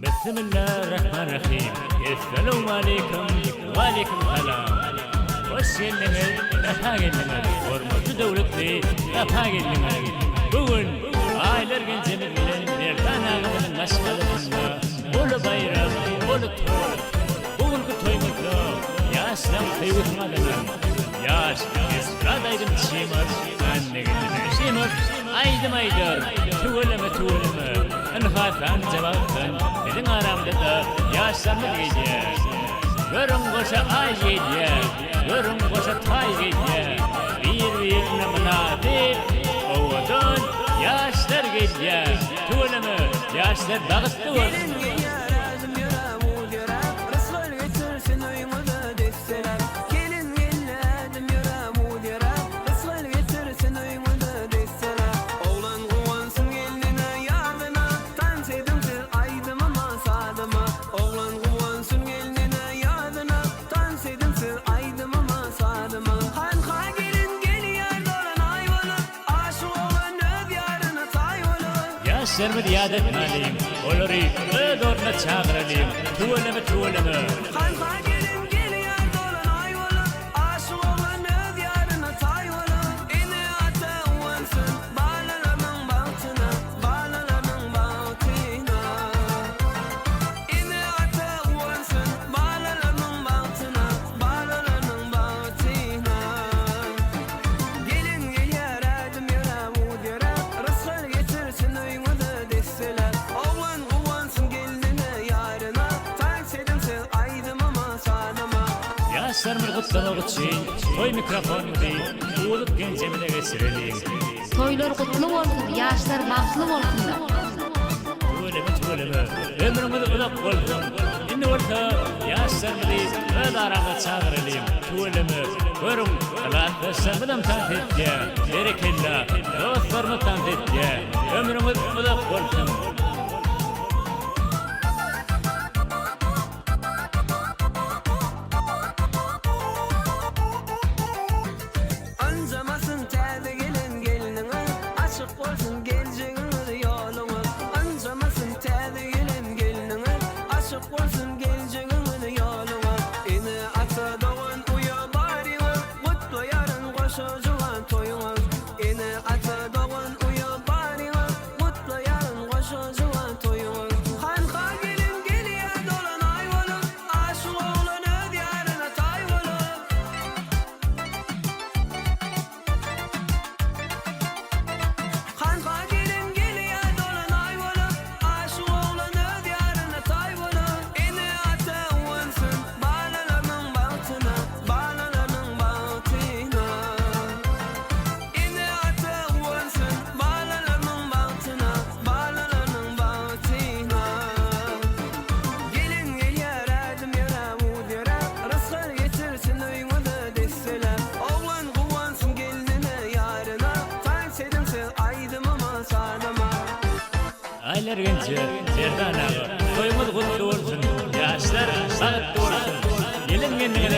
Bismillahirrahmanirrahim. Esselamu aleyküm ve aleyküm selam. Hoş geldiniz, sefa geldiniz. Hormatly döwletli, sefa geldiniz. Bugün aylar gençleri bilen Ertan ağamızın aşkalısında bolu bayram, bolu toy. Bugünkü toymuzda yaşlan kıyıtmadılar. Yaş, esradaydım çiğmaz, anne gidin çiğmaz. Aydım aydır, tuğulama. Anhatan cevaptan, edin aramda da yaşlanma diyeceğiz. Görün koşa ay gece, görün koşa tay gece. Bir namınatip, oğudun yaşlar gece. Tuğulama, yaşlar dağıttı olsun. Yaşlarımı yad etmeliyim, olori ödorna çağıralıyım. Tuğulama. Yaşlarımı kutlamak için toy mikrofonu değil, uğulup gencemine geçirelim. Toylar kutlu olsun, yaşlar bahtlı olsun da. Tuğulama. Ömrümüzü ılap olsun. İnni olsa yaşlarımı öyle arada çağıralım. Tuğulama. Görün, arkadaşlarımı tanıt etke. Berekella, dostlarımı tanıt etke. Ömrümüzü ılap olsun. Aylar gençler, Ertan ağa, toyumuz kutlu olsun, yaşlar sağlıklı olsun. Gelin kendine